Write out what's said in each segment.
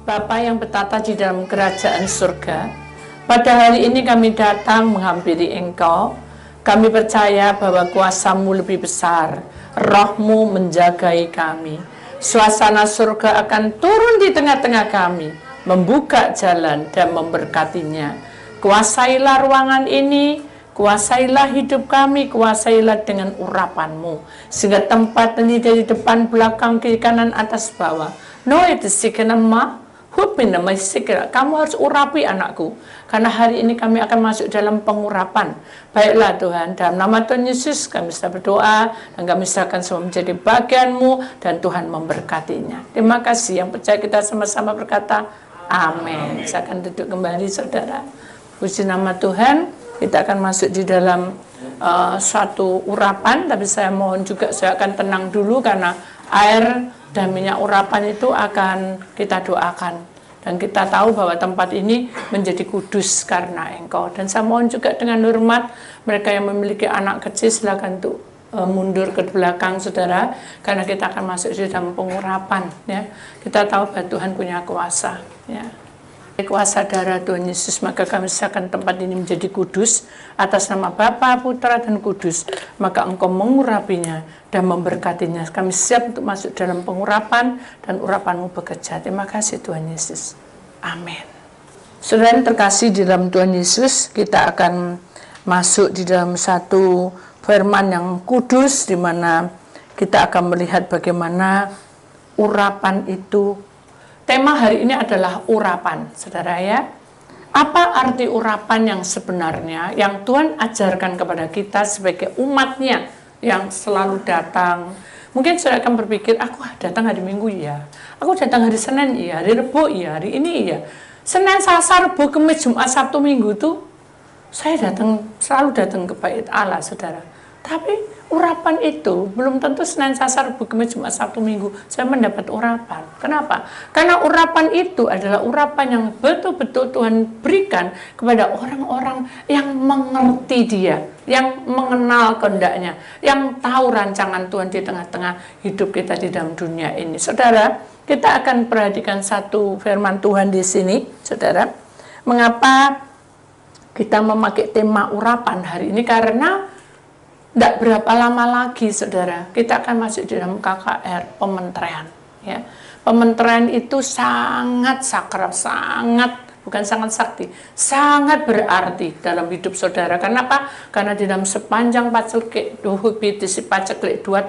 Bapa yang bertata di dalam kerajaan surga, pada hari ini kami datang menghampiri Engkau. Kami percaya bahwa kuasa-Mu lebih besar, Roh-Mu menjagai kami. Suasana surga akan turun di tengah-tengah kami, membuka jalan dan memberkatinya. Kuasailah ruangan ini, kuasailah hidup kami, kuasailah dengan urapan-Mu, sehingga tempat ini dari depan, belakang, kiri, kanan, atas, bawah. No, itu sikenama. Kamu harus urapi anakku, karena hari ini kami akan masuk dalam pengurapan. Baiklah Tuhan, dalam nama Tuhan Yesus kami sudah berdoa, dan kami serahkan semua menjadi bagian-Mu, dan Tuhan memberkatinya. Terima kasih. Yang percaya kita sama-sama berkata amin. Saya akan duduk kembali saudara. Puji nama Tuhan. Kita akan masuk di dalam suatu urapan, tapi saya mohon juga saya akan tenang dulu, karena air dan minyak urapan itu akan kita doakan, dan kita tahu bahwa tempat ini menjadi kudus karena Engkau. Dan saya mohon juga dengan hormat, mereka yang memiliki anak kecil silakan untuk mundur ke belakang saudara, karena kita akan masuk di dalam pengurapan ya. Kita tahu bahwa Tuhan punya kuasa ya. Kuasa darah Tuhan Yesus, maka kami serahkan tempat ini menjadi kudus atas nama Bapa, Putra, dan Kudus. Maka Engkau mengurapinya dan memberkatinya. Kami siap untuk masuk dalam pengurapan, dan urapan-Mu bekerja. Terima kasih Tuhan Yesus. Amin. Saudara yang terkasih di dalam Tuhan Yesus, kita akan masuk di dalam satu firman yang kudus, di mana kita akan melihat bagaimana urapan itu. Tema hari ini adalah urapan, saudara ya. Apa arti urapan yang sebenarnya yang Tuhan ajarkan kepada kita sebagai umatnya yang selalu datang? Mungkin saudara akan berpikir, aku datang hari Minggu ya, aku datang hari Senin ya, hari Rebo ya, hari ini ya. Senin, Selasa, Rebo, Kamis, Jumat, Sabtu, Minggu tuh saya selalu datang ke bait Allah, saudara. Tapi urapan itu belum tentu Senin, Selasa, Rabu, Kamis, Jumat, Sabtu, Minggu saya mendapat urapan. Kenapa? Karena urapan itu adalah urapan yang betul-betul Tuhan berikan kepada orang-orang yang mengerti Dia, yang mengenal kehendaknya, yang tahu rancangan Tuhan di tengah-tengah hidup kita di dalam dunia ini. Saudara, kita akan perhatikan satu firman Tuhan di sini, saudara. Mengapa kita memakai tema urapan hari ini? Karena tidak berapa lama lagi, saudara, kita akan masuk di dalam KKR, pementerian. Ya. Pementerian itu sangat sakral, bukan sangat sakti, sangat berarti dalam hidup saudara. Karena apa? Karena di dalam sepanjang paceklik 2,5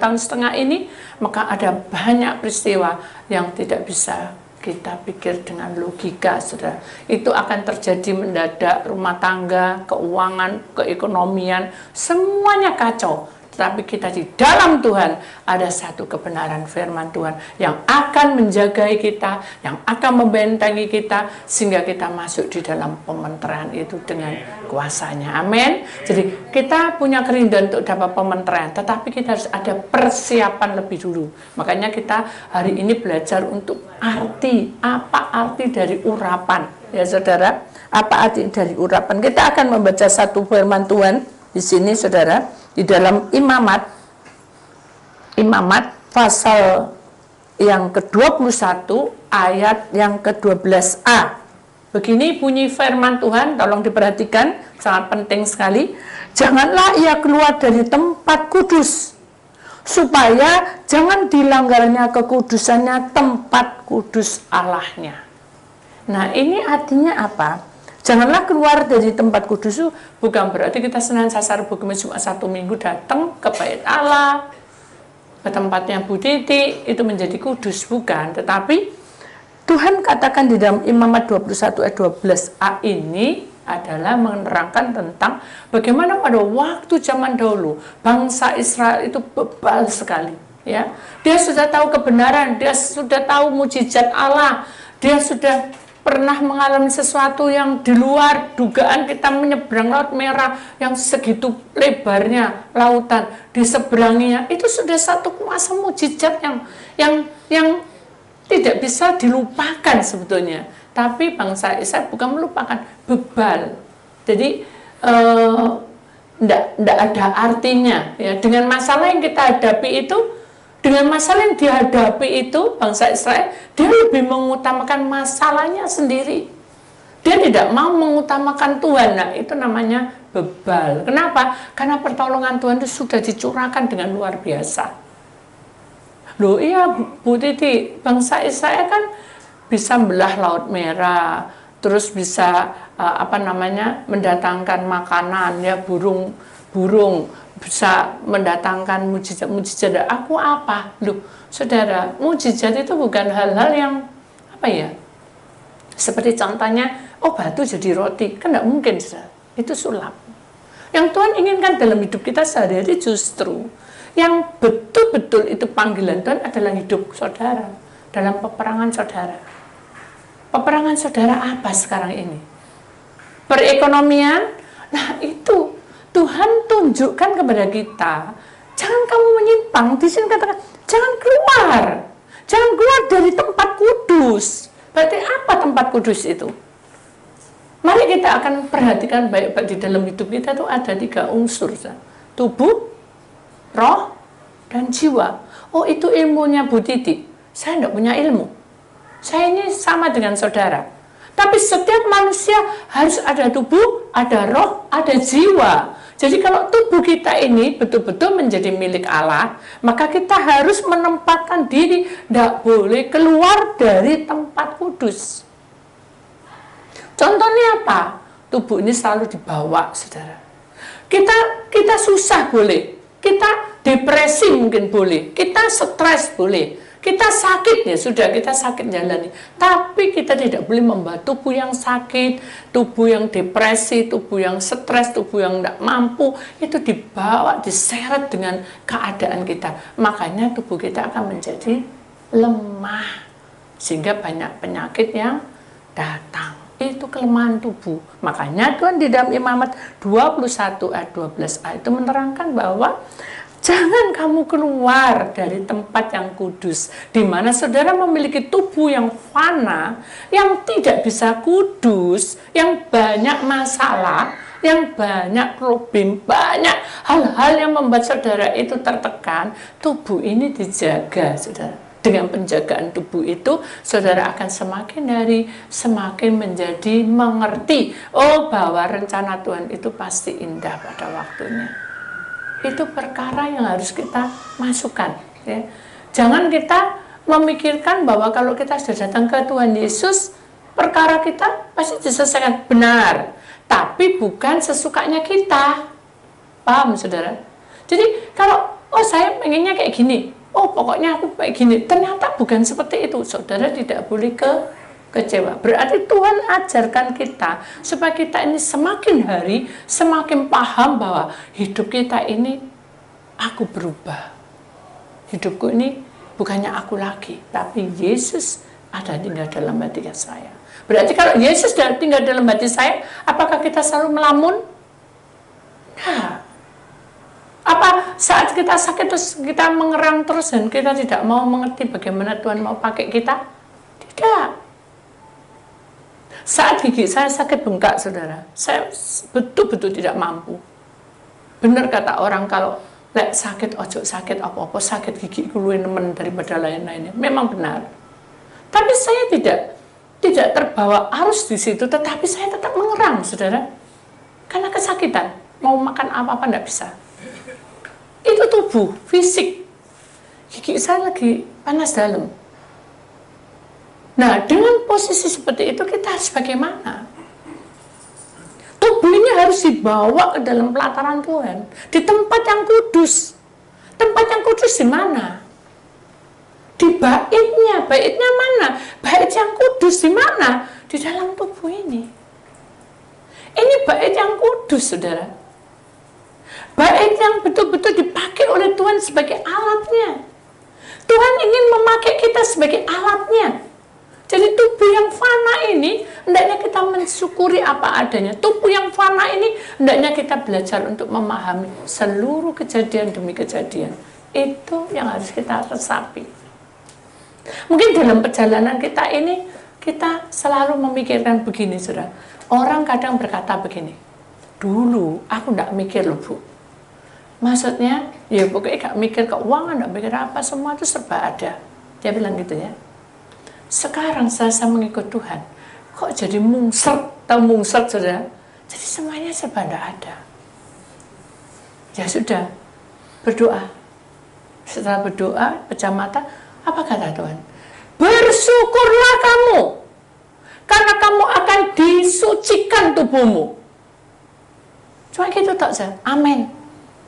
tahun ini, maka ada banyak peristiwa yang tidak bisa kita pikir dengan logika, saudara. Itu akan terjadi mendadak, rumah tangga, keuangan, keekonomian, semuanya kacau. Tetapi kita di dalam Tuhan ada satu kebenaran firman Tuhan yang akan menjagai kita, yang akan membentengi kita, sehingga kita masuk di dalam pementerian itu dengan kuasanya. Amin. Jadi kita punya kerinduan untuk dapat pementerian, tetapi kita harus ada persiapan lebih dulu. Makanya kita hari ini belajar untuk apa arti dari urapan. Ya saudara, apa arti dari urapan? Kita akan membaca satu firman Tuhan di sini, saudara. Di dalam Imamat pasal yang ke-21 ayat yang ke-12a. Begini bunyi firman Tuhan, tolong diperhatikan, sangat penting sekali. Janganlah ia keluar dari tempat kudus, supaya jangan dilanggarnya kekudusannya, tempat kudus Allahnya. Nah, ini artinya apa? Janganlah keluar dari tempat kudus, bukan berarti kita Senin, Selasa, Rabu, Kamis, Jumat, Sabtu, Minggu datang ke bait Allah, ke tempatnya Bu Titi, itu menjadi kudus, bukan. Tetapi Tuhan katakan di dalam Imamat 21 ayat 12a ini adalah menerangkan tentang bagaimana pada waktu zaman dahulu bangsa Israel itu bebal sekali. Ya, dia sudah tahu kebenaran, dia sudah tahu mujizat Allah, dia sudah pernah mengalami sesuatu yang di luar dugaan. Kita menyeberang Laut Merah yang segitu lebarnya lautan, di seberanginya itu sudah satu kuasa mujizat yang tidak bisa dilupakan sebetulnya. Tapi bangsa Israel bukan melupakan, bebal. Jadi tidak ada artinya ya. Dengan masalah yang kita hadapi itu Dengan masalah yang dihadapi itu, bangsa Israel, dia lebih mengutamakan masalahnya sendiri. Dia tidak mau mengutamakan Tuhan. Nah, itu namanya bebal. Kenapa? Karena pertolongan Tuhan itu sudah dicurahkan dengan luar biasa. Loh iya Bu Titi, bangsa Israel kan bisa belah Laut Merah, terus bisa mendatangkan makanan, ya burung bisa mendatangkan mujizat. Aku apa? Loh, saudara, mujizat itu bukan hal-hal yang seperti contohnya, batu jadi roti, kan tidak mungkin, saudara. Itu sulap. Yang Tuhan inginkan dalam hidup kita sehari-hari justru yang betul-betul itu panggilan Tuhan adalah hidup saudara, dalam peperangan saudara. Peperangan saudara apa sekarang ini? Perekonomian. Nah, itu Tuhan tunjukkan kepada kita, jangan kamu menyimpang. Di sini katakan, jangan keluar dari tempat kudus. Berarti apa tempat kudus itu? Mari kita akan perhatikan baik-baik di dalam hidup kita itu ada 3 unsur. Tubuh, roh, dan jiwa. Oh, itu ilmunya Bu Titi. Saya tidak punya ilmu. Saya ini sama dengan saudara. Tapi setiap manusia harus ada tubuh, ada roh, ada jiwa. Jadi kalau tubuh kita ini betul-betul menjadi milik Allah, maka kita harus menempatkan diri, tidak boleh keluar dari tempat kudus. Contohnya apa? Tubuh ini selalu dibawa, saudara. Kita susah boleh, kita depresi mungkin boleh, kita stres boleh, kita sakit ya sudah, kita sakit jalani. Tapi kita tidak boleh membawa tubuh yang sakit, tubuh yang depresi, tubuh yang stres, tubuh yang tidak mampu, itu dibawa, diseret dengan keadaan kita. Makanya tubuh kita akan menjadi lemah, sehingga banyak penyakit yang datang. Itu kelemahan tubuh. Makanya Tuhan di dalam Imamat 21 ayat 12a itu menerangkan bahwa jangan kamu keluar dari tempat yang kudus, di mana saudara memiliki tubuh yang fana, yang tidak bisa kudus, yang banyak masalah, yang banyak problem, banyak hal-hal yang membuat saudara itu tertekan. Tubuh ini dijaga, saudara. Dengan penjagaan tubuh itu, saudara akan semakin menjadi mengerti, bahwa rencana Tuhan itu pasti indah pada waktunya. Itu perkara yang harus kita masukkan, ya. Jangan kita memikirkan bahwa kalau kita sudah datang ke Tuhan Yesus, perkara kita pasti diselesaikan. Benar, tapi bukan sesukanya kita. Paham, saudara? Jadi kalau saya pengennya kayak gini, pokoknya aku kayak gini, ternyata bukan seperti itu. Saudara tidak boleh kecewa. Berarti Tuhan ajarkan kita supaya kita ini semakin hari semakin paham bahwa hidup kita ini, aku berubah. Hidupku ini bukannya aku lagi, tapi Yesus ada tinggal dalam hati saya. Berarti kalau Yesus tinggal dalam hati saya, apakah kita selalu melamun? Nah, apa saat kita sakit terus kita mengerang terus dan kita tidak mau mengerti bagaimana Tuhan mau pakai kita? Tidak. Saat gigi saya sakit bengkak, saudara, saya betul-betul tidak mampu. Benar kata orang, kalau sakit ojo sakit apa-apa, sakit gigi luwih nemen daripada lain-lainnya. Memang benar. Tapi saya tidak terbawa arus di situ, tetapi saya tetap mengerang, saudara. Karena kesakitan, mau makan apa-apa tidak bisa. Itu tubuh, fisik. Gigi saya lagi panas dalam. Nah, dengan posisi seperti itu kita harus bagaimana? Tubuh ini harus dibawa ke dalam pelataran Tuhan, di tempat yang kudus. Tempat yang kudus di mana? Di baitnya. Baitnya mana? Bait yang kudus di mana? Di dalam tubuh ini. Ini bait yang kudus, saudara. Bait yang betul-betul dipakai oleh Tuhan sebagai alatnya. Tuhan ingin memakai kita sebagai alatnya. Jadi tubuh yang fana ini, hendaknya kita mensyukuri apa adanya. Tubuh yang fana ini, hendaknya kita belajar untuk memahami seluruh kejadian demi kejadian. Itu yang harus kita resapi. Mungkin dalam perjalanan kita ini, kita selalu memikirkan begini, saudara. Orang kadang berkata begini, dulu aku tidak mikir loh Bu. Maksudnya, ya pokoknya gak mikir keuangan, gak mikir apa, semua itu serba ada. Dia bilang gitu ya. Sekarang saya mengikut Tuhan, kok jadi mungsert, tahu mungsert saudara? Jadi semuanya serba tidak ada. Ya sudah, berdoa. Setelah berdoa, pejam mata, apa kata Tuhan? Bersyukurlah kamu, karena kamu akan disucikan tubuhmu. Cuma gitu tak sih? Amin.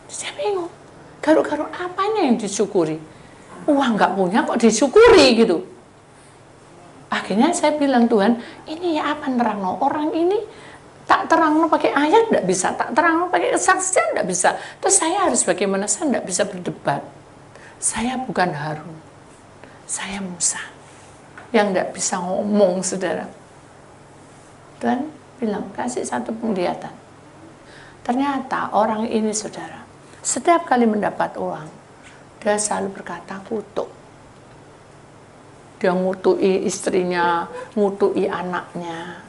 Saya bingung, garuk-garuk apanya yang disyukuri? Uang nggak punya kok disyukuri gitu. Akhirnya saya bilang, Tuhan, ini ya apa nerang orang ini? Tak terang pakai ayat tidak bisa, tak terang pakai kesaksian tidak bisa. Terus saya harus bagaimana? Saya tidak bisa berdebat. Saya bukan Harun, saya Musa yang tidak bisa ngomong, saudara. Tuhan bilang, kasih satu penglihatan. Ternyata orang ini, saudara, setiap kali mendapat uang, dia selalu berkata kutuk. Dia ngutui istrinya, ngutui anaknya.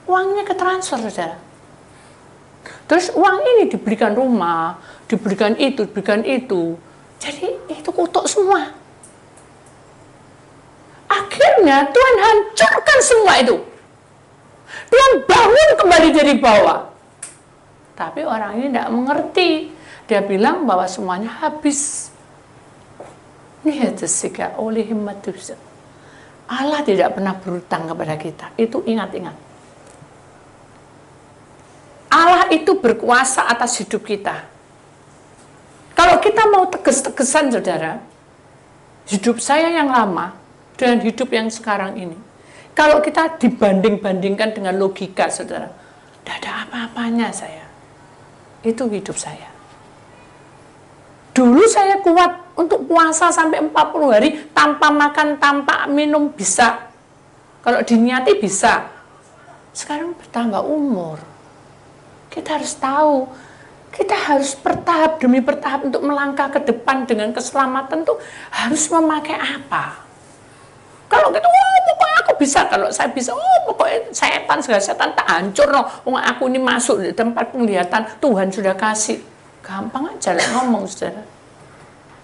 Uangnya ketransfer, saudara. Terus uang ini diberikan rumah, diberikan itu, diberikan itu. Jadi itu kutuk semua. Akhirnya Tuhan hancurkan semua itu. Tuhan bangun kembali dari bawah. Tapi orang ini tidak mengerti. Dia bilang bahwa semuanya habis. Oleh himmat Allah tidak pernah berutang kepada kita. Itu ingat-ingat. Allah itu berkuasa atas hidup kita. Kalau kita mau tegas-tegasan, saudara, hidup saya yang lama dengan hidup yang sekarang ini, kalau kita dibanding-bandingkan dengan logika, saudara, tidak ada apa-apanya saya. Itu hidup saya. Dulu saya kuat untuk puasa sampai 40 hari tanpa makan, tanpa minum bisa. Kalau diniati bisa. Sekarang bertambah umur. Kita harus tahu, kita harus bertahap demi bertahap untuk melangkah ke depan dengan keselamatan tuh harus memakai apa? Kalau gitu, oh pokoknya aku bisa. Kalau saya bisa, oh pokoknya segala setan tak hancur loh. Aku ini masuk di tempat penglihatan Tuhan sudah kasih. Gampang aja lah ngomong, saudara.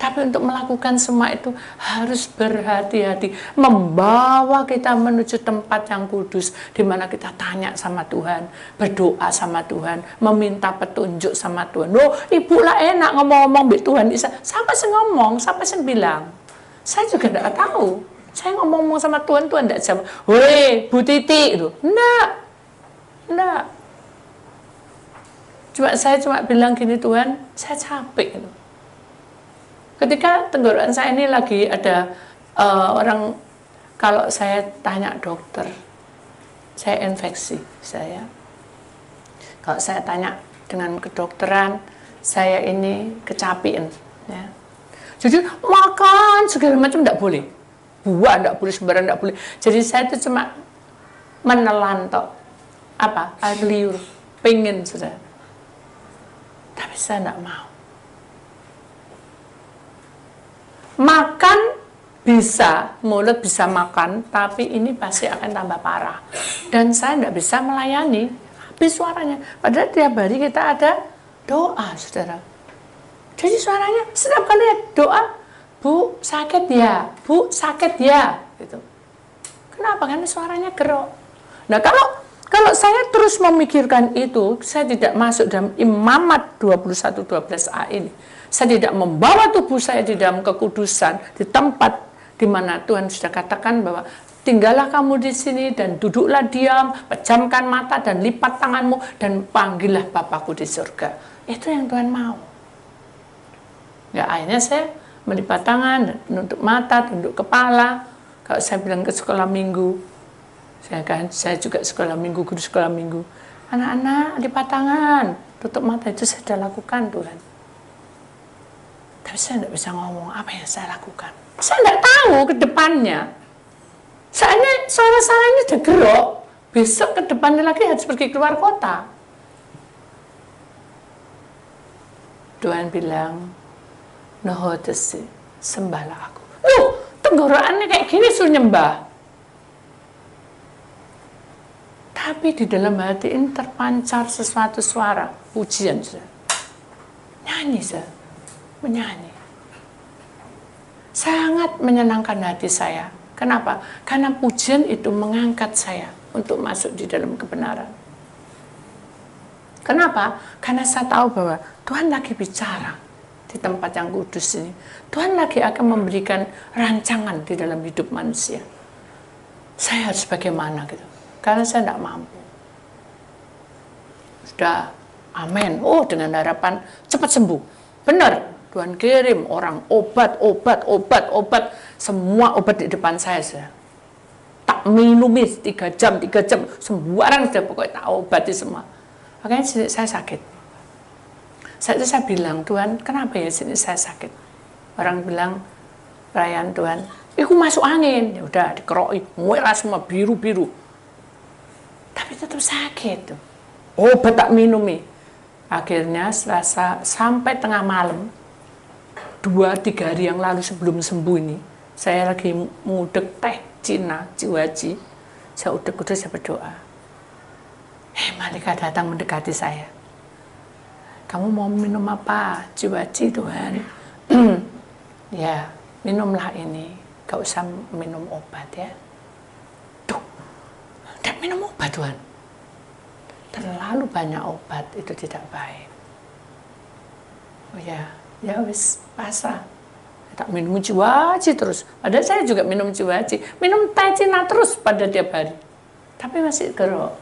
Tapi untuk melakukan semua itu harus berhati-hati, membawa kita menuju tempat yang kudus, di mana kita tanya sama Tuhan, berdoa sama Tuhan, meminta petunjuk sama Tuhan. Loh, ibu lah enak ngomong-ngomong bi Tuhan bisa. Siapa sih ngomong? Siapa sih bilang? Saya juga tidak tahu. Saya ngomong sama Tuhan, Tuhan tidak jawab. Woi, Bu Titi itu. Enggak. Saya cuma bilang gini, Tuhan, saya capek. Ketika tenggorokan saya ini lagi ada orang, kalau saya tanya dokter, saya infeksi, kalau saya tanya dengan kedokteran, saya ini kecapian, ya. Jadi makan segala macam tidak boleh, buah tidak boleh, sembarang tidak boleh. Jadi saya itu cuma menelan air liur, pengen sudah, tapi saya tidak mau. Makan bisa, mulut bisa makan, tapi ini pasti akan tambah parah. Dan saya tidak bisa melayani, habis suaranya. Padahal tiap hari kita ada doa, saudara. Jadi suaranya setiap kali doa, Bu sakit ya, Bu sakit ya, gitu. Kenapa? Karena suaranya gerok. Nah kalau saya terus memikirkan itu, saya tidak masuk dalam Imamat 21:12a ini. Saya tidak membawa tubuh saya di dalam kekudusan, di tempat di mana Tuhan sudah katakan bahwa tinggallah kamu di sini dan duduklah diam, pejamkan mata dan lipat tanganmu dan panggillah Bapakku di surga. Itu yang Tuhan mau. Ya, akhirnya saya melipat tangan, menutup mata, tunduk kepala. Kalau saya bilang ke sekolah minggu, saya juga sekolah minggu, guru sekolah minggu. Anak-anak lipat tangan, tutup mata, itu saya sudah lakukan, Tuhan. Tapi saya tidak bisa ngomong apa yang saya lakukan. Saya tidak tahu ke depannya. Soalnya suara-suaranya sudah gerok. Besok ke depannya lagi harus pergi keluar kota. Tuhan bilang, Nohotesi, sembahlah aku. Loh, tenggorokannya kayak gini suruh nyembah. Tapi di dalam hati ini terpancar sesuatu suara, pujian. Nyanyi saya, menyanyi. Sangat menyenangkan hati saya. Kenapa? Karena pujian itu mengangkat saya untuk masuk di dalam kebenaran. Kenapa? Karena saya tahu bahwa Tuhan lagi bicara di tempat yang kudus ini. Tuhan lagi akan memberikan rancangan di dalam hidup manusia. Saya harus bagaimana gitu? Karena saya tidak mampu. Sudah, amin. Oh, dengan harapan cepat sembuh. Benar, Tuhan kirim orang obat. Semua obat di depan saya sudah. Tak minumi 3 jam. Semua orang sudah pokoknya tak obati semua. Makanya saya sakit. Saat itu saya bilang, Tuhan, kenapa ya sini saya sakit? Orang bilang, perayaan Tuhan, aku masuk angin. Ya udah, dikeroi, merah semua, biru-biru. Tapi tetap sakit. Obat tak minumi. Akhirnya Selasa sampai tengah malam, 2-3 hari yang lalu sebelum sembuh ini, saya lagi ngudek teh Cina, Jiwaji. Saya udek-udek, saya berdoa. Malaikat datang mendekati saya. Kamu mau minum apa? Jiwaji Tuhan. Ya, minumlah ini. Gak usah minum obat ya. Tuh, tidak minum obat Tuhan. Terlalu banyak obat itu tidak baik. Oh ya wis pasrah. Tak minum Jiwaji terus. Padahal saya juga minum Jiwaji. Minum teh Cina terus pada tiap hari. Tapi masih gerok.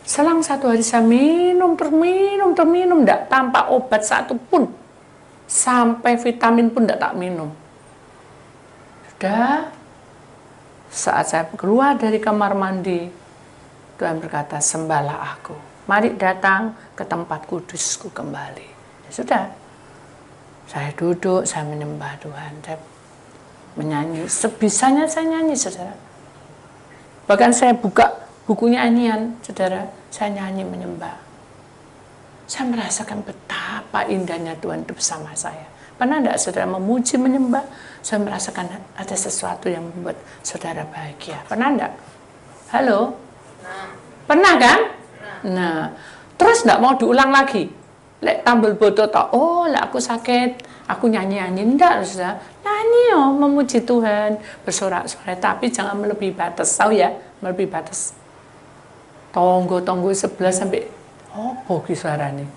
Selang 1 hari saya minum, tidak tanpa obat satu pun. Sampai vitamin pun tidak tak minum. Sudah, saat saya keluar dari kamar mandi, Tuhan berkata, sembahlah aku. Mari datang ke tempat kudusku kembali. Ya sudah, saya duduk, saya menyembah Tuhan. Saya menyanyi, sebisanya saya nyanyi, saudara. Bahkan saya buka bukunya nyanyian, saudara, saya nyanyi menyembah. Saya merasakan betapa indahnya Tuhan itu bersama saya. Pernah tidak saudara memuji menyembah? Saya merasakan ada sesuatu yang membuat saudara bahagia. Pernah tidak? Halo? Pernah kan? Nah, terus tidak mau diulang lagi. Lek tambal bodoh tak, oh lek aku sakit, aku nyanyi-nyanyi. Tidak, saudara. Nyanyi memuji Tuhan, bersorak-sorai, tapi jangan melebihi batas. Tahu ya, melebihi batas. Tonggo sebelah sampai bogi suaranya.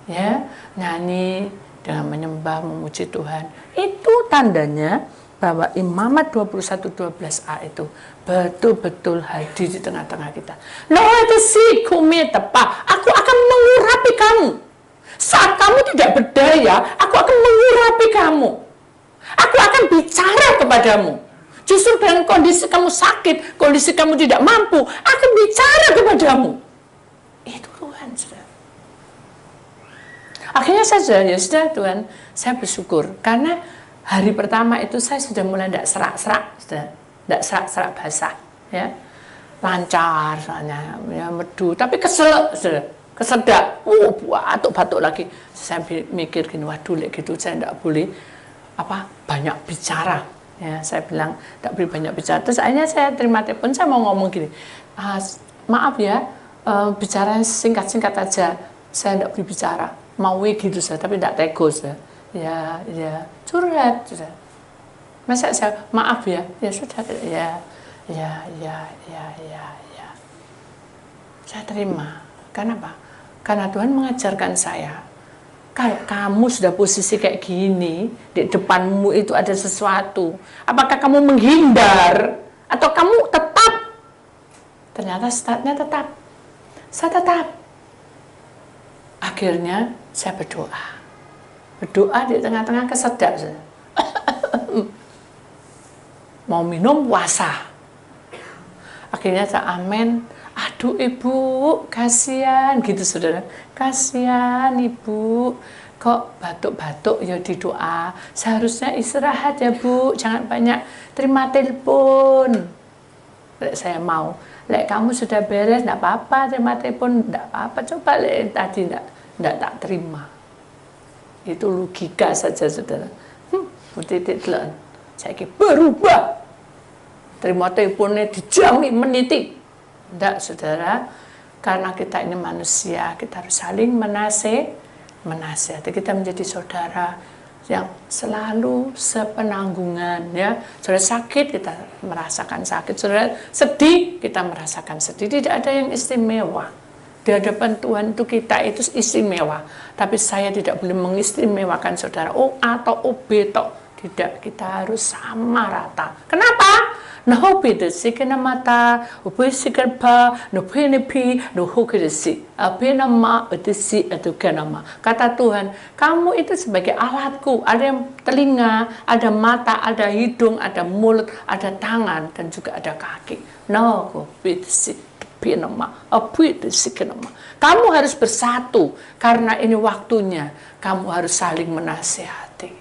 Ya, nyanyi dengan menyembah, memuji Tuhan. Itu tandanya bahwa Imamat 21:12a itu betul-betul hadir di tengah-tengah kita. Loh itu sih kumi tepat. Aku akan mengurapi kamu. Saat kamu tidak berdaya, aku akan mengurapi kamu. Aku akan bicara kepadamu. Justru dengan kondisi kamu sakit, kondisi kamu tidak mampu, akan bicara kepadamu. Itu Tuhan, saudara. Akhirnya saya sudah Tuhan, saya bersyukur. Karena hari pertama itu saya sudah mulai tidak serak-serak, tidak serak-serak basah. Ya. Lancar, soalnya, ya, merdu, tapi kesel, saudara. Kesedak, batuk-batuk lagi. Saya mikir gini, waduh, gitu, saya tidak boleh banyak bicara. Ya, saya bilang tak boleh banyak bicara. Terus akhirnya saya terima telepon, saya mau ngomong gini, maaf ya, bicara singkat-singkat aja, saya tidak boleh bicara, mau gitu saya, tapi tidak tegos ya, curhat sudah. Masa saya maaf ya sudah, ya, saya terima. Kenapa? Karena Tuhan mengajarkan saya. Kalau kamu sudah posisi kayak gini, di depanmu itu ada sesuatu. Apakah kamu menghindar? Atau kamu tetap? Ternyata startnya tetap. Saya tetap. Akhirnya saya berdoa. Berdoa di tengah-tengah kesedak. Mau minum puasa. Akhirnya saya amin. Aduh ibu, kasihan gitu saudara. Kasihan ibu, kok batuk-batuk ya di doa. Seharusnya istirahat ya bu, jangan banyak terima telepon. Lek saya mau, lek kamu sudah beres, enggak apa-apa terima telepon, enggak apa-apa. Coba lek tadi enggak tak terima. Itu logika saja saudara. Titik telan. Saya berubah. Terima teleponnya dijauhi meniti. Tidak, saudara, karena kita ini manusia, kita harus saling menasihati, kita menjadi saudara yang selalu sepenanggungan, ya. Saudara sakit, kita merasakan sakit. Saudara sedih, kita merasakan sedih. Tidak ada yang istimewa. Di hadapan Tuhan itu kita itu istimewa. Tapi saya tidak boleh mengistimewakan saudara A atau B toh. Tidak, kita harus sama rata. Kenapa? Nah, beda sih kena mata, beda sih kerba, nah beda pi, nah beda sih, beda nama, beda sih atau kenama. Kata Tuhan, kamu itu sebagai alatku. Ada yang telinga, ada mata, ada hidung, ada mulut, ada tangan, dan juga ada kaki. Nah, beda sih, beda nama, beda sih kenama. Kamu harus bersatu karena ini waktunya. Kamu harus saling menasihati.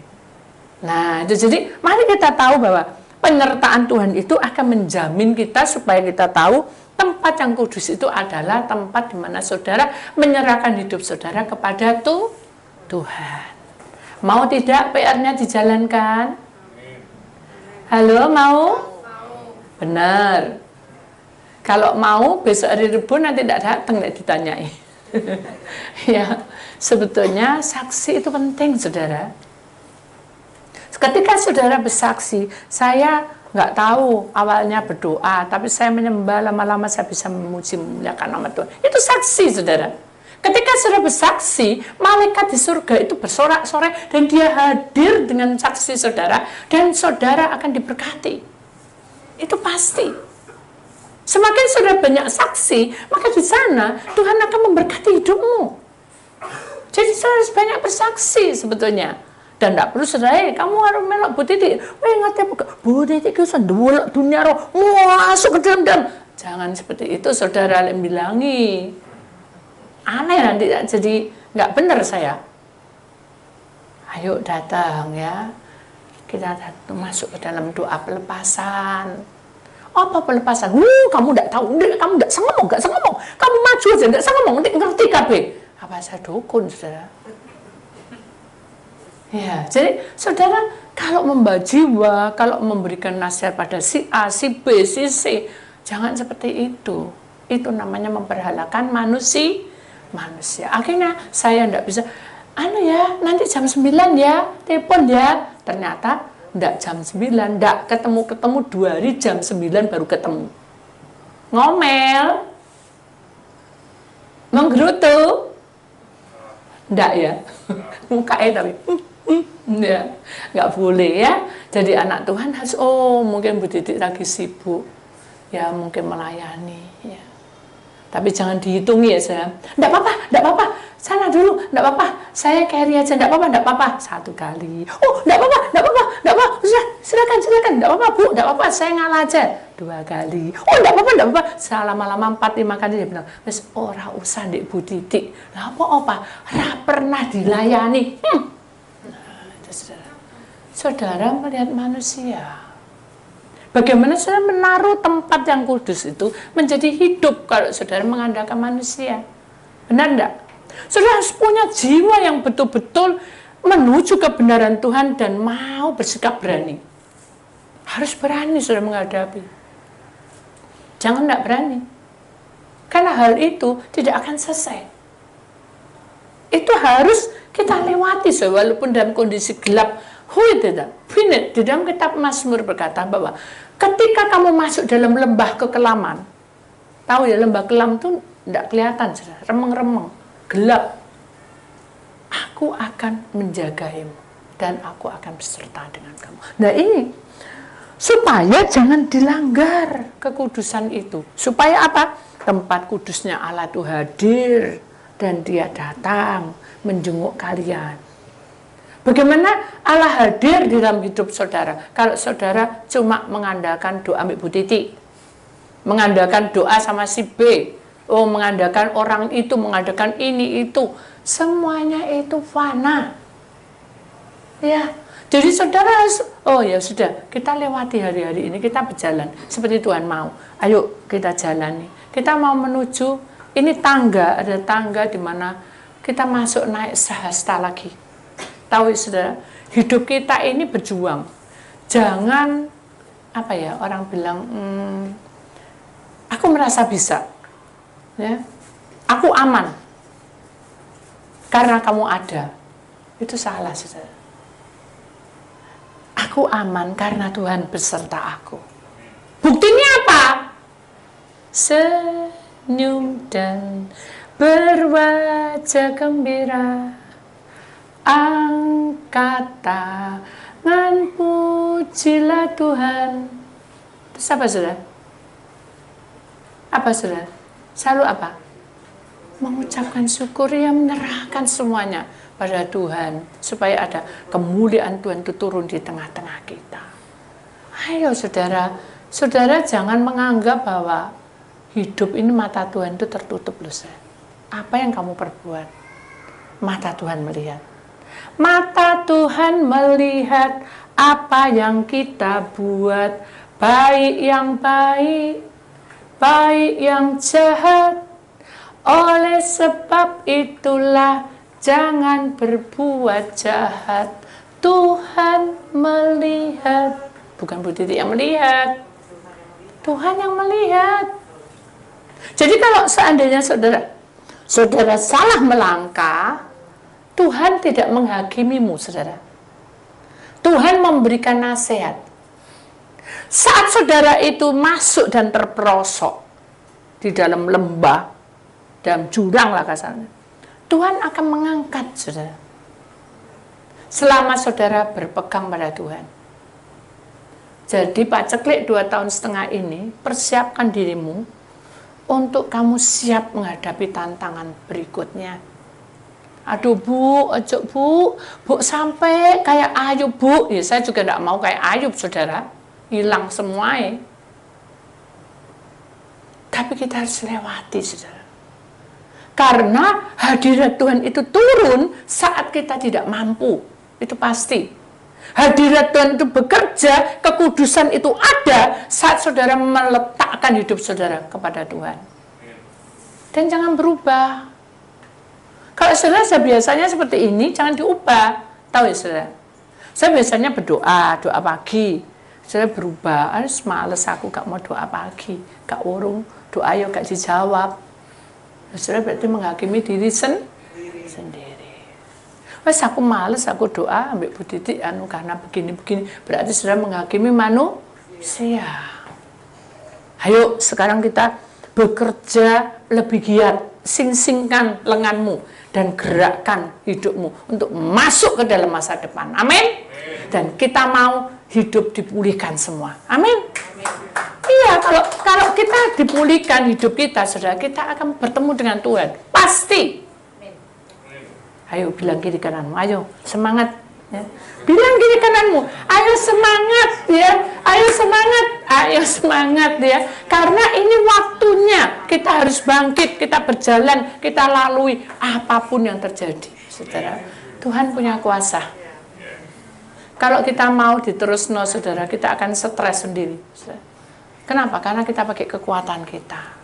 Nah, jadi mari kita tahu bahwa penyertaan Tuhan itu akan menjamin kita supaya kita tahu tempat yang kudus itu adalah tempat di mana saudara menyerahkan hidup saudara kepada Tuhan. Mau tidak PR-nya dijalankan? Halo, mau? Benar. Kalau mau besok hari Rabu nanti tidak datang, tidak ditanyai. Ya, sebetulnya saksi itu penting, saudara. Ketika saudara bersaksi, saya nggak tahu awalnya berdoa, tapi saya menyembah, lama-lama saya bisa memuji memuliakan nama Tuhan. Itu saksi, saudara. Ketika saudara bersaksi, malaikat di surga itu bersorak-sorai dan dia hadir dengan saksi saudara, dan saudara akan diberkati. Itu pasti. Semakin saudara banyak saksi, maka di sana Tuhan akan memberkati hidupmu. Jadi saudara harus banyak bersaksi sebetulnya. Dan tidak perlu saudara, kamu harus melok Bu Titi. Ngerti apa? Bu Titi itu sendulak dunia roh, masuk ke dalam. Jangan seperti itu, saudara yang bilangi. Aneh nanti jadi nggak benar saya. Ayo datang ya. Kita masuk ke dalam doa pelepasan. Apa pelepasan? Kamu tidak tahu, kamu tidak ngomong. Kamu maju aja, tidak ngomong, ngerti kabeh. Apa saya dukun, saudara? Ya, jadi saudara kalau membawa jiwa, kalau memberikan nasihat pada si A, si B, si C, jangan seperti itu. Itu namanya memperhalakan manusia. Akhirnya saya tidak bisa, nanti jam 9 ya, telepon ya. Ternyata tidak jam 9, tidak ketemu 2 hari jam 9 baru ketemu. Ngomel, menggerutu, tidak ya, mukanya tapi ya, nggak boleh ya. Jadi anak Tuhan harus, mungkin Bu Titi lagi sibuk, ya mungkin melayani, ya. Tapi jangan dihitungi ya saya. Nggak apa-apa, sana dulu, nggak apa-apa, saya carry aja, nggak apa-apa, 1 kali. Nggak apa-apa, silakan, nggak apa-apa Bu, nggak apa-apa, saya ngalah aja, 2 kali. Nggak apa-apa, selama-lama 4-5 kali dia bilang, wes ora usah Dek Bu Titi, lah apa, pernah dilayani. Saudara melihat manusia. Bagaimana saudara menaruh tempat yang kudus itu menjadi hidup kalau saudara mengandalkan manusia. Benar enggak? Saudara harus punya jiwa yang betul-betul menuju kebenaran Tuhan dan mau bersikap berani. Harus berani saudara menghadapi. Jangan enggak berani. Karena hal itu tidak akan selesai. Itu harus kita lewati, walaupun dalam kondisi gelap. Di dalam kitab Mazmur berkata bahwa ketika kamu masuk dalam lembah kekelaman, tahu ya, lembah kelam itu tidak kelihatan, remeng-remeng, gelap. Aku akan menjagaimu dan aku akan beserta dengan kamu. Nah ini supaya jangan dilanggar kekudusan itu. Supaya apa? Tempat kudusnya Allah itu hadir dan dia datang menjenguk kalian. Bagaimana Allah hadir di dalam hidup saudara? Kalau saudara cuma mengandalkan doa Bu Titi, mengandalkan doa sama si B, mengandalkan orang itu, mengandalkan ini itu, semuanya itu fana. Ya, jadi saudara harus, ya sudah, kita lewati hari-hari ini, kita berjalan seperti Tuhan mau. Ayo kita jalani. Kita mau menuju, ini tangga, ada tangga di mana kita masuk naik sehasta lagi. Tahu saudara, hidup kita ini berjuang. Jangan, orang bilang, aku merasa bisa, ya, aku aman. karena kamu ada. Itu salah, saudara. Aku aman karena Tuhan beserta aku. Buktinya apa? Senyum dan berwajah gembira, angkat tangan, pujilah Tuhan. Terus apa, saudara? Apa, saudara? Selalu apa? Mengucapkan syukur, ya, menyerahkan semuanya pada Tuhan, supaya ada kemuliaan Tuhan itu turun di tengah-tengah kita. Ayo saudara, saudara jangan menganggap bahwa hidup ini mata Tuhan itu tertutup loh. Apa yang kamu perbuat, mata Tuhan melihat. Mata Tuhan melihat apa yang kita buat, baik yang baik, baik yang jahat. Oleh sebab itulah jangan berbuat jahat. Tuhan melihat. Bukan Bu Titi yang melihat, Tuhan yang melihat. Jadi kalau seandainya saudara salah melangkah, Tuhan tidak menghakimimu, saudara. Tuhan memberikan nasihat. Saat saudara itu masuk dan terperosok di dalam lembah, dalam jurang lah kasarnya, Tuhan akan mengangkat saudara. Selama saudara berpegang pada Tuhan. Jadi paceklik 2,5 tahun ini, persiapkan dirimu untuk kamu siap menghadapi tantangan berikutnya. Aduh Bu, ojo Bu sampai kayak Ayub Bu. Ya saya juga tidak mau kayak Ayub saudara, hilang semuanya. Tapi kita harus lewati saudara. Karena hadirat Tuhan itu turun saat kita tidak mampu. Itu pasti. Hadirat Tuhan itu bekerja, kekudusan itu ada saat saudara meletakkan hidup saudara kepada Tuhan. Dan jangan berubah. Kalau saudara biasanya seperti ini, jangan diubah. Tahu ya saudara? Saya biasanya berdoa, doa pagi. Saudara berubah, harus males aku gak mau doa pagi. Gak urung, doa yo gak dijawab. Saudara berarti menghakimi diri sendiri. Wes aku males, aku doa ambil Bu Titi karena begini-begini, berarti saudara menghakimi manusia. Ayo sekarang kita bekerja lebih giat, sing-singkan lenganmu dan gerakkan hidupmu untuk masuk ke dalam masa depan. Amin. Dan kita mau hidup dipulihkan semua. Amin. Iya, kalau kita dipulihkan hidup kita, saudara, kita akan bertemu dengan Tuhan. Pasti. Ayo bilang kiri kananmu, ayo semangat ya. Bilang kiri kananmu, ayo semangat ya, ayo semangat ya. Karena ini waktunya kita harus bangkit, kita berjalan, kita lalui apapun yang terjadi, saudara. Tuhan punya kuasa. Kalau kita mau diterusno, saudara, kita akan stres sendiri. Saudara. Kenapa? Karena kita pakai kekuatan kita.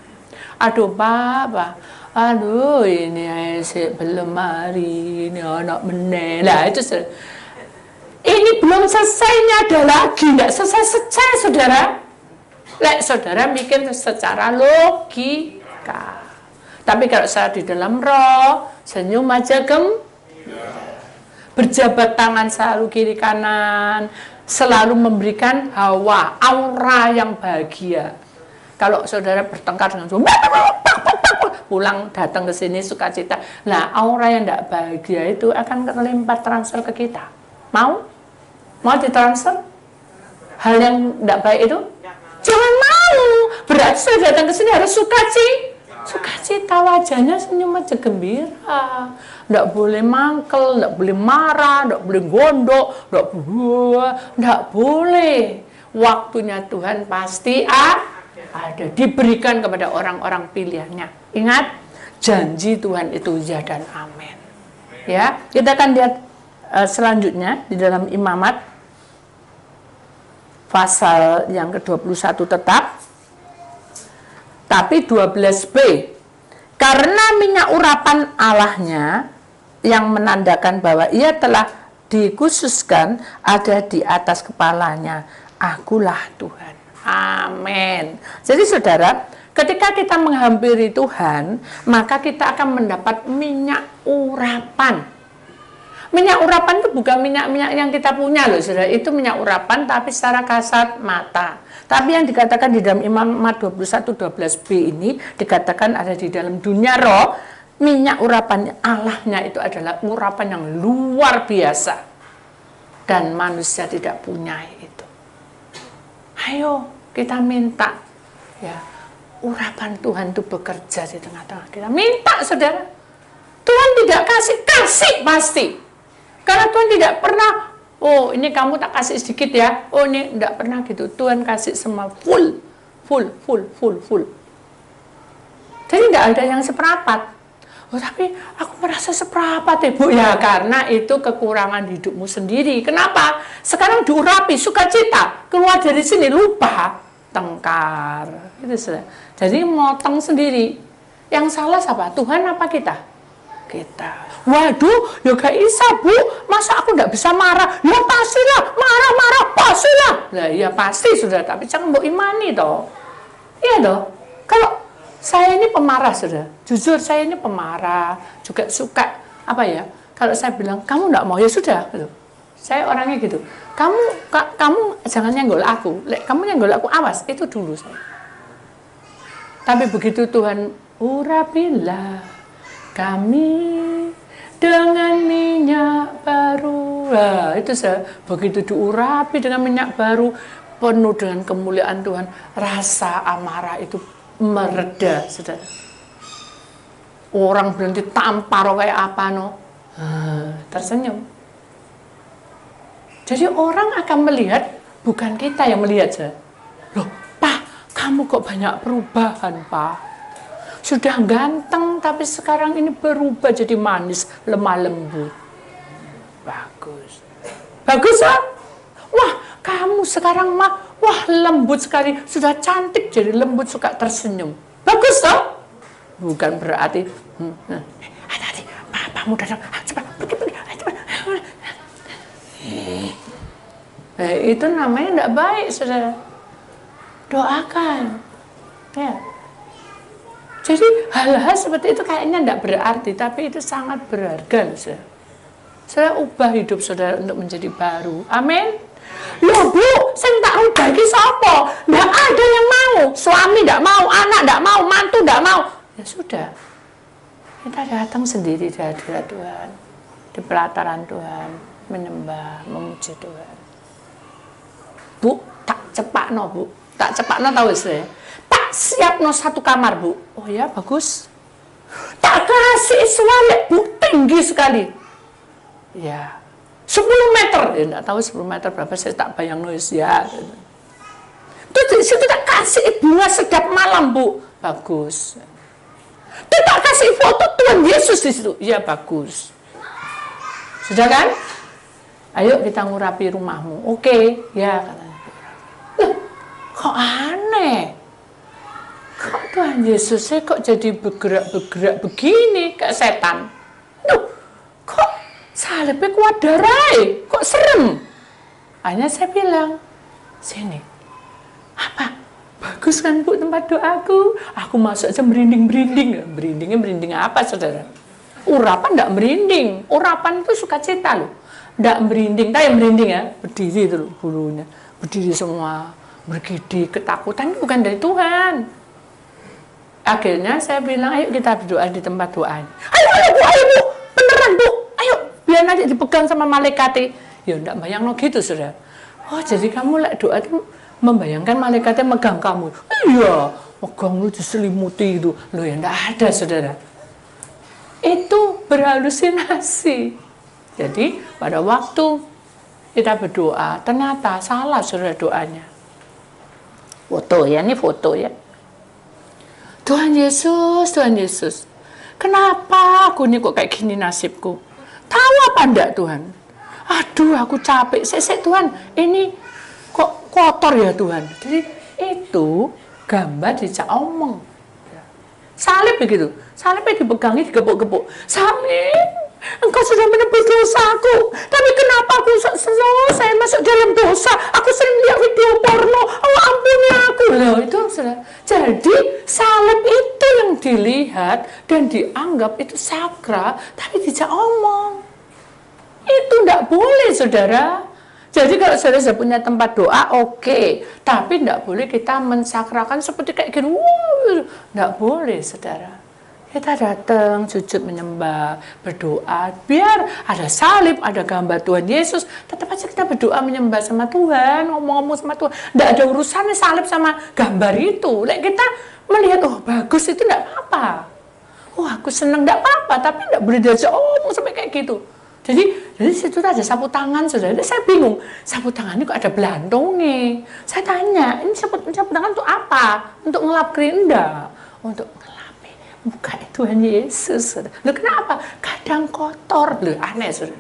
Aduh Pak. Aduh ini belum hari ini anak menela itu ini belum selesai, ini ada lagi, tidak selesai saudara. Lek saudara mikir secara logika, tapi kalau saya di dalam roh senyum aja berjabat tangan selalu kiri kanan, selalu memberikan hawa aura yang bahagia. Kalau saudara bertengkar dengan pulang datang ke sini sukacita. Nah, aura yang tidak bahagia itu akan terlempar transfer ke kita. Mau? Mau ditransfer? Hal yang tidak baik itu? Jangan mau. Berarti saya datang ke sini harus sukacita, wajahnya senyum aja gembira. Tidak boleh mangkel, tidak boleh marah, tidak boleh gondok, tidak boleh. Waktunya Tuhan pasti ada, diberikan kepada orang-orang pilihannya. Ingat, janji Tuhan itu ya dan amin. Ya, kita akan lihat selanjutnya di dalam Imamat pasal yang ke-21 tetap. Tapi 12b, karena minyak urapan Allahnya yang menandakan bahwa ia telah dikhususkan ada di atas kepalanya, akulah Tuhan. Amin. Jadi saudara, ketika kita menghampiri Tuhan, maka kita akan mendapat minyak urapan. Minyak urapan itu bukan minyak-minyak yang kita punya loh, saudara. Itu minyak urapan tapi secara kasat mata. Tapi yang dikatakan di dalam Imamat 21:12b ini dikatakan ada di dalam dunia roh, minyak urapan Allahnya itu adalah urapan yang luar biasa dan manusia tidak punya itu. Ayo kita minta ya, urapan Tuhan itu bekerja di tengah-tengah kita. Minta, saudara. Tuhan tidak kasih pasti. Karena Tuhan tidak pernah, oh ini kamu tak kasih sedikit ya, oh ini tidak pernah gitu. Tuhan kasih semua full. Jadi tidak ada yang seperapat. Oh tapi aku merasa seperapat ya Bu. Ya karena itu kekurangan hidupmu sendiri. Kenapa? Sekarang diurapi, sukacita. Keluar dari sini lupa, tengkar. Itu sudah. Jadi motong sendiri. Yang salah siapa? Tuhan apa kita? Kita. Waduh, ya gak bisa Bu, masa aku nggak bisa marah? Ya pastilah, marah pastilah. Nah ya pasti sudah, tapi jangan mau imani toh. Iya toh. Kalau saya ini pemarah sudah, jujur saya ini pemarah, juga suka apa ya? Kalau saya bilang kamu nggak mau ya sudah, gitu. Saya orangnya gitu. Kamu jangan nyenggol aku, kamu nyenggol aku awas, itu dulu saya. Tapi begitu Tuhan urapilah kami dengan minyak baru. Nah, itu saya begitu diurapi dengan minyak baru, penuh dengan kemuliaan Tuhan, rasa amarah itu mereda, saudara. Orang berhenti tampar kayak apa no, tersenyum. Jadi orang akan melihat, bukan kita yang melihat saja. Loh, Pak, kamu kok banyak perubahan, Pak? Sudah ganteng, tapi sekarang ini berubah jadi manis, lemah lembut. Bagus. Bagus, ah? Wah, kamu sekarang mah, wah lembut sekali. Sudah cantik, jadi lembut, suka tersenyum. Bagus, toh? Bukan berarti, hati-hati, papamu datang, cepat, pergi, cepat. Itu namanya tidak baik, saudara. Doakan. Ya. Jadi hal-hal seperti itu kayaknya tidak berarti, tapi itu sangat berharga, saudara. Saudara ubah hidup saudara untuk menjadi baru. Amin. Loh Bu, saya tak ubah ini siapa? Tidak ada yang mau. Suami tidak mau, anak tidak mau, mantu tidak mau. Ya sudah. Kita datang sendiri di hadirat Tuhan, di pelataran Tuhan, menyembah, memuji Tuhan. Bu, tak cepak no Bu. Tak cepak no tahu saya. Siap no satu kamar Bu. Oh ya bagus. Tak kasih suami Bu, tinggi sekali. Ya 10 meter. Ya enggak tahu 10 meter berapa, saya tak bayang noise ya. Terus di situ tak kasih bunga sedap malam Bu. Bagus. Terus tak kasih foto Tuhan Yesus di situ. Ya bagus. Sudah kan? Ayo kita ngurapi rumahmu. Oke, ya katanya. Loh, kok aneh? Kok Tuhan Yesusnya kok jadi bergerak begini kayak setan? Duh, kok salibnya kuat darai? Kok serem? Hanya saya bilang, sini, apa? Bagus kan Bu tempat doaku? Aku masuk aja merinding-merinding. Merinding apa saudara? Urapan enggak merinding. Urapan itu sukacita loh. Enggak merinding, tapi merinding ya. Berdiri itu loh bulunya. Berdiri semua. Bergidi, ketakutan itu bukan dari Tuhan. Akhirnya saya bilang, ayo kita berdoa di tempat doa. Ayo Bu, beneran Bu, ayo, biar nanti dipegang sama malaikat. Ya enggak bayang no gitu, saudara. Oh jadi kamu lek doa itu membayangkan malaikatnya megang kamu. Iya, megang lu diselimuti itu. Loh ya enggak ada, saudara. Itu berhalusinasi. Jadi pada waktu kita berdoa, ternyata salah saudara doanya. Foto ya, ini foto ya. Tuhan Yesus, kenapa aku ini kok kayak gini nasibku? Tahu apa enggak Tuhan? Aduh, aku capek. Tuhan, ini kok kotor ya Tuhan. Jadi itu gambar dicak omong. Salib begitu. Salibnya dipegangi, digepuk-gepuk. Salib, Engkau sudah menebus dosaku. Tapi kenapa aku saya masuk dalam dosa? Aku sering lihat video porno. Allah ampuni aku. Loh, itu sudah. Jadi salib itu yang dilihat dan dianggap itu sakral, tapi tidak omong. Itu tidak boleh, saudara. Jadi kalau saudara sudah punya tempat doa, oke. Tapi tidak boleh kita mensakralkan seperti kayak gitu. Tidak boleh, saudara. Kita datang, sujud menyembah, berdoa. Biar ada salib, ada gambar Tuhan Yesus. Tetap aja kita berdoa menyembah sama Tuhan, ngomong-ngomong sama Tuhan. Tidak ada urusannya salib sama gambar itu. Kita melihat, oh bagus itu tidak apa-apa. Oh aku senang, tidak apa-apa. Tapi tidak boleh diajak omong sampai kayak gitu. Jadi situ ada sapu tangan, saudara. Saya bingung, sapu tangan ini kok ada belantongnya. Saya tanya, ini sapu tangan itu apa? Untuk ngelap kering? Enggak. Untuk muka Tuhan Yesus. Loh kenapa? Kadang kotor. Loh aneh, saudara.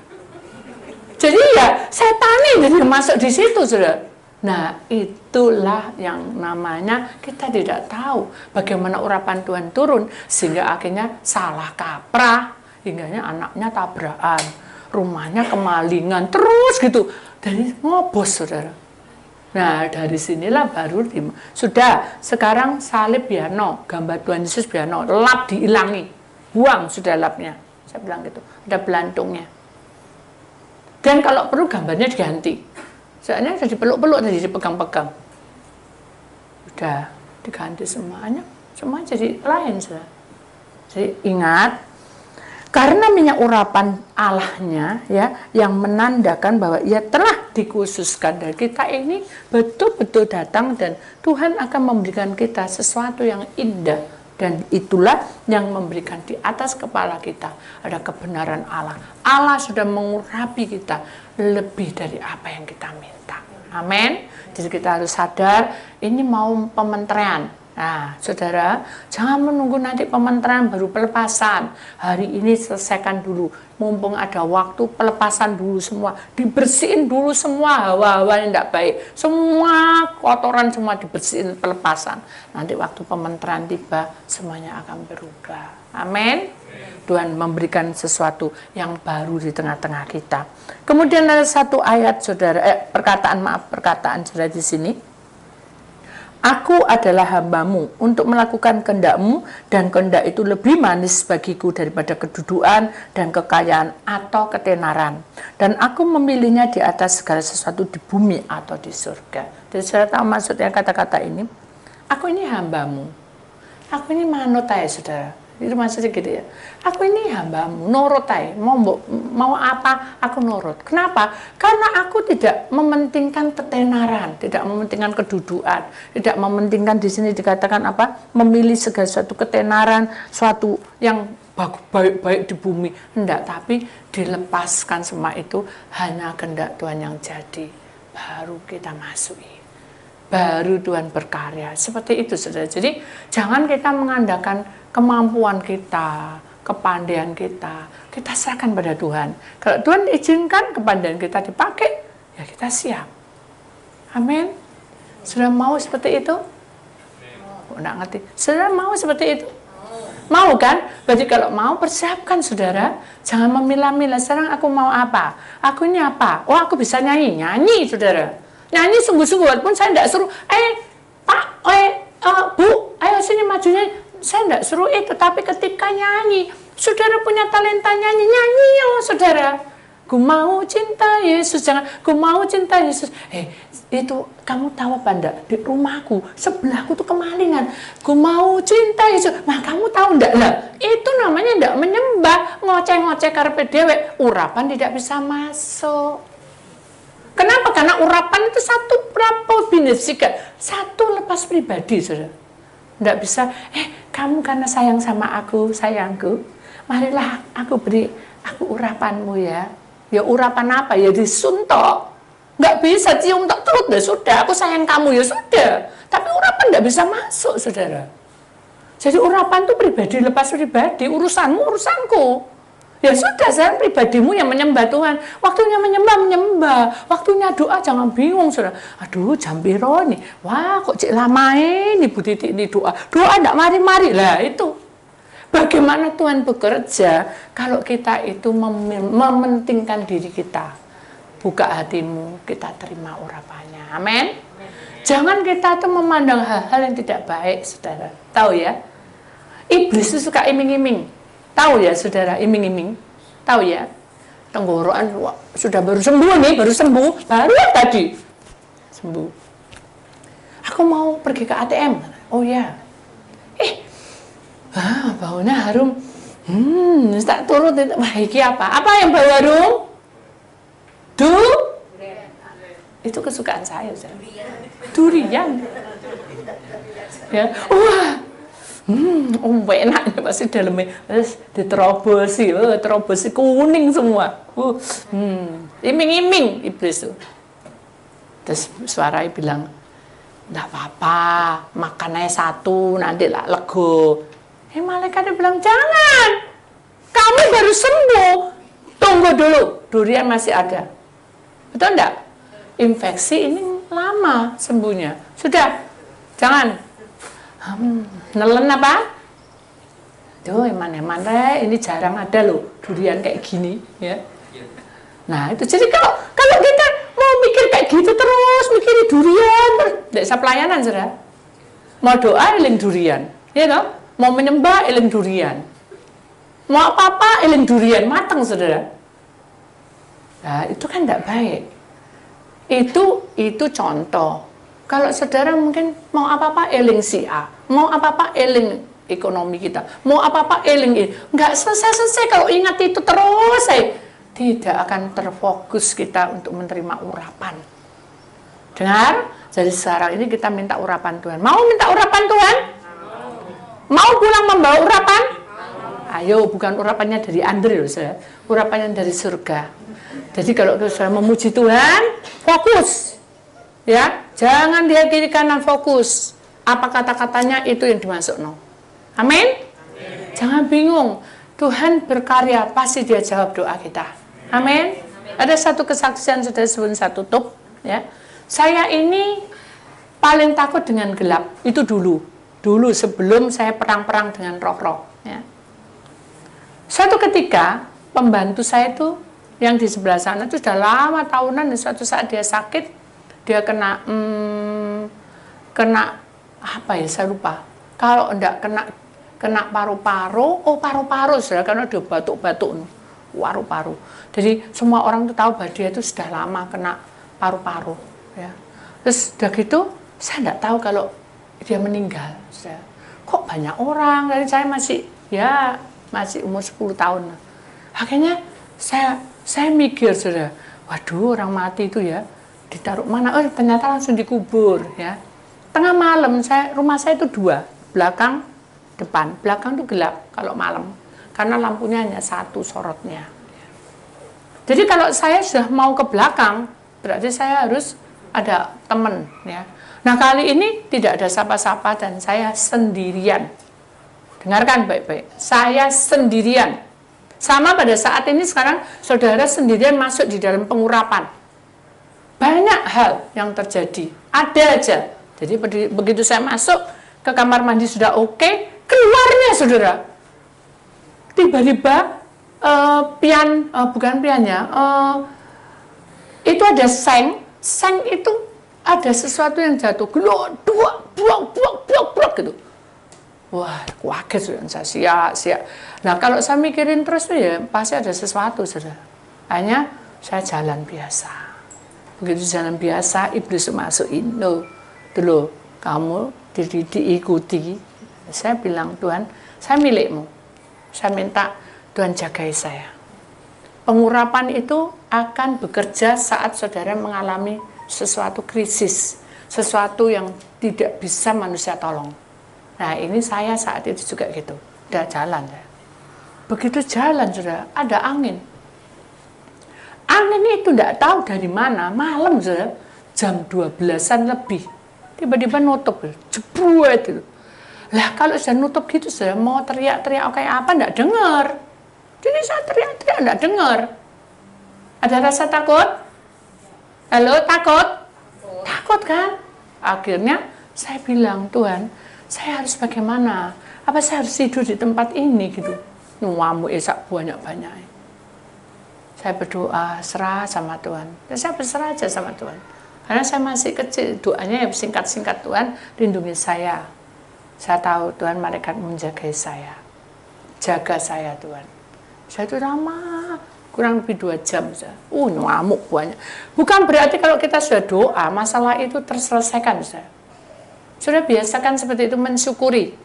Jadi ya setan jadi masuk di situ, saudara. Nah itulah yang namanya kita tidak tahu bagaimana urapan Tuhan turun sehingga akhirnya salah kaprah, hingga anaknya tabrakan, rumahnya kemalingan terus gitu. Jadi ngobos, saudara. Nah dari sinilah baru sudah sekarang salib biano, gambar Tuhan Yesus biano, lap dihilangi, buang sudah lapnya. Saya bilang gitu, ada belantungnya. Dan kalau perlu gambarnya diganti. Soalnya sudah dipeluk-peluk tadi, dipegang-pegang. Udah diganti semuanya, semua jadi lain sudah. Jadi ingat. Karena minyak urapan Allahnya ya yang menandakan bahwa ia telah dikhususkan dan kita ini betul-betul datang dan Tuhan akan memberikan kita sesuatu yang indah dan itulah yang memberikan di atas kepala kita ada kebenaran Allah. Allah sudah mengurapi kita lebih dari apa yang kita minta. Amin. Jadi kita harus sadar ini mau pementerian. Nah, saudara, jangan menunggu nanti pementerian baru pelepasan. Hari ini selesaikan dulu. Mumpung ada waktu, pelepasan dulu semua. Dibersihin dulu semua hawa-hawa yang tidak baik. Semua kotoran semua dibersihin, pelepasan. Nanti waktu pementerian tiba, semuanya akan berubah. Amin. Tuhan memberikan sesuatu yang baru di tengah-tengah kita. Kemudian ada satu ayat, saudara, perkataan saudara di sini. Aku adalah hambamu untuk melakukan kehendakmu dan kehendak itu lebih manis bagiku daripada kedudukan dan kekayaan atau ketenaran. Dan aku memilihnya di atas segala sesuatu di bumi atau di surga. Jadi saya tahu maksudnya kata-kata ini. Aku ini hambamu. Aku ini manut aja, saudara. Itu maksudnya gitu ya. Aku ini hambamu, nurut aja. Mau apa, aku nurut. Kenapa? Karena aku tidak mementingkan ketenaran, tidak mementingkan kedudukan, tidak mementingkan di sini dikatakan apa? Memilih segala suatu ketenaran, suatu yang baik-baik di bumi. Enggak, tapi dilepaskan semua itu hanya kehendak Tuhan yang jadi. Baru kita masuki. Baru Tuhan berkarya. Seperti itu, saudara. Jadi jangan kita mengandalkan kemampuan kita, kepandaian kita. Kita serahkan pada Tuhan. Kalau Tuhan izinkan kepandaian kita dipakai, ya kita siap. Amin. Sudah mau seperti itu? Oh, enggak ngerti. Sudah mau seperti itu? Mau kan? Berarti kalau mau persiapkan, saudara. Jangan memilah-milah. Sekarang aku mau apa? Aku ini apa? Oh, aku bisa nyanyi. Nyanyi, saudara. Nyanyi sungguh-sungguh, walaupun saya tidak suruh, Pak, Bu, ayo sini majunya. Saya tidak suruh itu, tapi ketika nyanyi, saudara punya talenta nyanyi, nyanyi ya, saudara. Ku mau cinta Yesus, jangan, ku mau cinta Yesus. Itu kamu tahu apa enggak? Di rumahku, sebelahku tuh kemalingan. Ku mau cinta Yesus. Nah, kamu tahu enggak lah? Itu namanya enggak menyembah, ngoceh-ngoceh karpe dewek. Urapan tidak bisa masuk. Kenapa? Karena urapan itu satu prapobinesika, satu lepas pribadi, saudara. Tidak bisa, kamu karena sayang sama aku, sayangku, marilah aku beri aku urapanmu ya. Ya urapan apa? Ya disuntok. Nggak bisa cium tok terus, ya sudah, aku sayang kamu, ya sudah. Tapi urapan nggak bisa masuk, saudara. Jadi urapan itu pribadi, lepas pribadi, urusanmu, urusanku. Ya sudah, saya pribadimu yang menyembah Tuhan. Waktunya menyembah, menyembah. Waktunya doa, jangan bingung, saudara. Aduh, jam piro nih. Wah, kok cek lama ini Bu Titi ini doa. Doa enggak mari-mari. Lah, itu. Bagaimana Tuhan bekerja kalau kita itu mementingkan diri kita. Buka hatimu, kita terima urapannya. Amin. Jangan kita tuh memandang hal-hal yang tidak baik, saudara. Tahu ya? Iblis itu suka iming-iming. Tahu ya saudara, iming-iming? Tahu ya? Tenggorokan sudah baru sembuh nih, baru tadi sembuh. Aku mau pergi ke ATM. Oh ya. Baunya harum. Tak turut itu. Wah, iki apa? Apa yang bau harum? Itu kesukaan saya. Durian. Ya. Wah. Enak pasti dalamnya. Terus diterobosi kuning semua. Iming-iming iblis tuh. Terus suaranya bilang, "Enggak apa-apa, makan aja satu, nanti lah lego." Malaikatnya bilang, "Jangan, kamu baru sembuh, tunggu dulu, durian masih ada." Betul enggak? Infeksi ini lama sembuhnya. Sudah, jangan. Nelen apa? Tuh, eman-eman ini jarang ada loh durian kayak gini, ya. Nah itu jadi kalau kita mau mikir kayak gitu terus mikirin durian terus tidak bisa pelayanan saudara. Mau doa eling durian, ya toh? Mau menyembah eling durian, mau apa-apa eling durian matang saudara. Nah itu kan tidak baik. Itu contoh. Kalau saudara mungkin mau apa-apa eling si A, mau apa-apa eling ekonomi kita, mau apa-apa eling ini, nggak selesai-selesai kalau ingat itu terus tidak akan terfokus kita untuk menerima urapan. Dengar? Jadi sekarang ini kita minta urapan Tuhan. Mau minta urapan Tuhan? Mau pulang membawa urapan? Ayo, bukan urapannya dari Andre loh, saya. Urapannya dari surga. Jadi kalau saya memuji Tuhan, fokus. Ya, jangan dia kiri kanan, fokus. Apa kata-katanya itu yang dimasuk no. Amin? Jangan bingung. Tuhan berkarya, pasti dia jawab doa kita. Amin. Ada satu kesaksian sudah sebelum saya tutup, ya. Saya ini paling takut dengan gelap. Itu dulu sebelum saya perang-perang dengan roh-roh, ya. Suatu ketika pembantu saya itu yang di sebelah sana itu sudah lama tahunan, dan suatu saat dia sakit, dia kena apa ya, saya lupa. Kalau enggak kena paru-paru, paru-paru sudah, karena dia batuk-batuk paru-paru. Jadi semua orang tuh tahu bahwa dia itu sudah lama kena paru-paru, ya. Terus udah gitu saya enggak tahu kalau dia meninggal. Kok banyak orang, dari saya masih umur 10 tahun. Akhirnya saya mikir sudah, waduh, orang mati itu ya ditaruh mana? Ternyata langsung dikubur, ya. Tengah malam, rumah saya itu dua, belakang, depan. Belakang itu gelap kalau malam, karena lampunya hanya satu sorotnya. Jadi kalau saya sudah mau ke belakang, berarti saya harus ada teman, ya. Nah kali ini tidak ada sapa-sapa dan saya sendirian. Dengarkan baik-baik, saya sendirian. Sama pada saat ini sekarang saudara sendirian masuk di dalam pengurapan. Banyak hal yang terjadi, ada aja. Jadi begitu saya masuk ke kamar mandi sudah oke, keluarnya saudara, tiba-tiba itu ada seng itu ada sesuatu yang jatuh, buak gitu. Wah, kaget saya, siap. Nah kalau saya mikirin terus tuh ya pasti ada sesuatu saudara. Hanya saya jalan biasa. Begitu jalan biasa, iblis masukin, dulu kamu diikuti. Saya bilang, Tuhan, saya milikmu. Saya minta Tuhan jagai saya. Pengurapan itu akan bekerja saat saudara mengalami sesuatu krisis, sesuatu yang tidak bisa manusia tolong. Nah ini saya saat itu juga gitu, udah jalan. Begitu jalan sudah ada angin. Angin itu tidak tahu dari mana, malam sudah jam 12-an lebih, tiba-tiba nutup, jebruet itu. Lah kalau sudah nutup gitu sudah mau teriak-teriak kayak apa enggak dengar. Jadi saya teriak-teriak enggak dengar. Ada rasa takut? Halo, takut? Takut kan? Akhirnya saya bilang, Tuhan, saya harus bagaimana? Apa saya harus tidur di tempat ini gitu? Nuamu esak banyak-banyak. Saya berdoa, serah sama Tuhan. Dan saya berserah aja sama Tuhan. Karena saya masih kecil, doanya yang singkat-singkat, Tuhan lindungi saya. Saya tahu Tuhan malaikat menjaga saya. Jaga saya Tuhan. Saya itu lama, kurang lebih 2 jam. Ngamuk banyak. Bukan berarti kalau kita sudah doa, masalah itu terselesaikan. Sudah biasakan seperti itu, mensyukuri.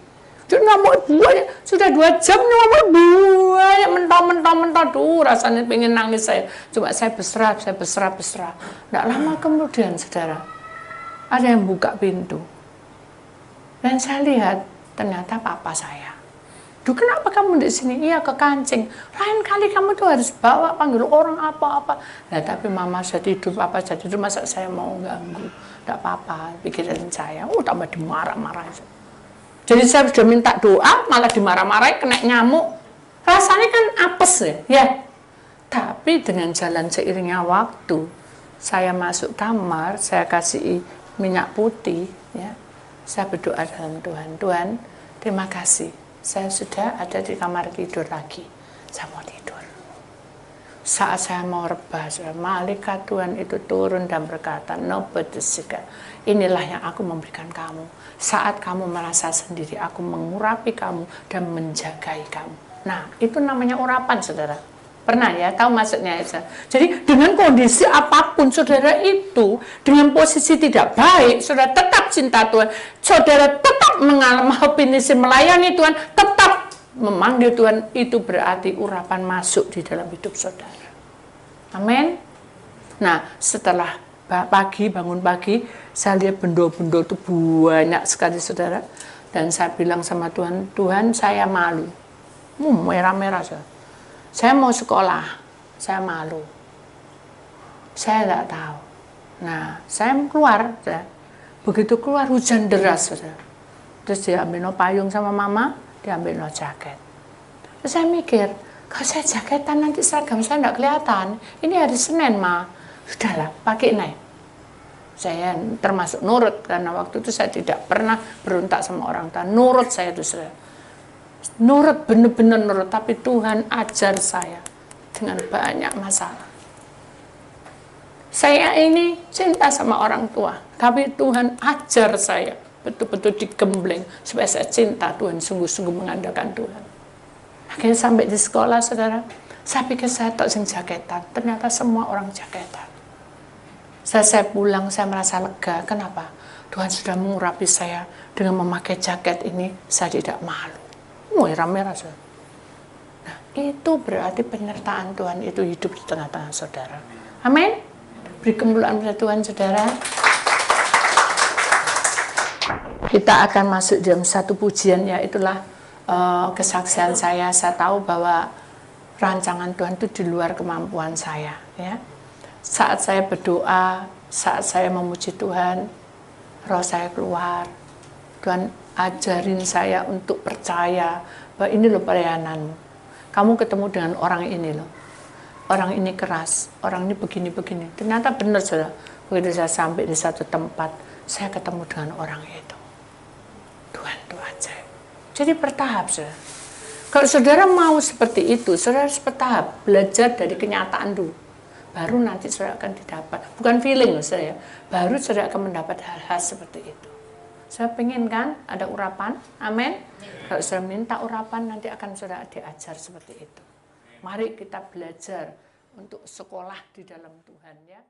Ngamuk banyak, sudah 2 jam ngamuk banyak, mentah-mentah, rasanya pengen nangis saya. Coba saya berserah. Tidak lama kemudian, saudara, ada yang buka pintu. Dan saya lihat, ternyata papa saya. Duh, kenapa kamu di sini? Iya, ke kancing. Lain kali kamu tuh harus bawa, panggil orang apa-apa. Nah, tapi mama sudah tidur, papa sudah tidur, masa saya mau ganggu? Tidak apa-apa, pikirin saya. Tambah dimarah-marah. Jadi saya sudah minta doa, malah dimarah-marahin, kena nyamuk. Rasanya kan apes ya. Tapi dengan jalan seiringnya waktu, saya masuk kamar, saya kasih minyak putih, ya. Saya berdoa dalam Tuhan. Tuhan, terima kasih. Saya sudah ada di kamar tidur lagi. Saya mau tidur. Saat saya mau rebah, malaikat Tuhan itu turun dan berkata, inilah yang aku memberikan kamu. Saat kamu merasa sendiri, aku mengurapi kamu dan menjagai kamu. Nah, itu namanya urapan, saudara. Pernah ya, tahu maksudnya ya? Jadi dengan kondisi apapun, saudara itu, dengan posisi tidak baik, saudara tetap cinta Tuhan, saudara tetap mengalami melayani Tuhan, tetap memanggil Tuhan, itu berarti urapan masuk di dalam hidup saudara. Amin. Nah, setelah bangun pagi, saya lihat benda-benda itu banyak sekali, saudara. Dan saya bilang sama Tuhan, Tuhan, saya malu. Merah-merah, saudara. Saya mau sekolah, saya malu. Saya tidak tahu. Nah, saya keluar. Begitu keluar, hujan deras, saudara. Terus diambil payung sama mama, diambil jaket. Terus saya mikir, kalau saya jaketan nanti seragam saya tidak kelihatan. Ini hari Senin, Ma. Sudahlah, pakai naik. Saya termasuk nurut, karena waktu itu saya tidak pernah berontak sama orang tua. Nurut saya itu, saudara. Nurut, benar-benar nurut. Tapi Tuhan ajar saya dengan banyak masalah. Saya ini cinta sama orang tua, tapi Tuhan ajar saya betul-betul digembleng supaya saya cinta Tuhan, sungguh-sungguh mengandalkan Tuhan. Akhirnya sampai di sekolah, saudara, saya pikir saya tak sing jaketan, ternyata semua orang jaketan. Saya pulang, saya merasa lega. Kenapa? Tuhan sudah mengurapi saya dengan memakai jaket ini, saya tidak malu. Merah-merah, saudara. Nah, itu berarti penyertaan Tuhan itu hidup di tengah-tengah saudara. Amin. Beri kemuliaan pada Tuhan, saudara. Kita akan masuk dalam satu pujian, yaitulah kesaksian saya. Saya tahu bahwa rancangan Tuhan itu di luar kemampuan saya, ya. Saat saya berdoa, saat saya memuji Tuhan, roh saya keluar. Tuhan ajarin saya untuk percaya bahwa ini loh pelayananmu. Kamu ketemu dengan orang ini loh. Orang ini keras, orang ini begini-begini. Ternyata benar, saudara. Begitu saya sampai di satu tempat, saya ketemu dengan orang itu. Tuhan itu ajaib. Jadi bertahap, saudara. Kalau saudara mau seperti itu, saudara harus bertahap. Belajar dari kenyataan dulu. Baru nanti saudara akan didapat. Bukan feeling loh, saudara. Baru saudara akan mendapat hal-hal seperti itu. Saya pengen kan ada urapan, amin. Kalau saya minta urapan, nanti akan saudara diajar seperti itu. Mari kita belajar untuk sekolah di dalam Tuhan, ya.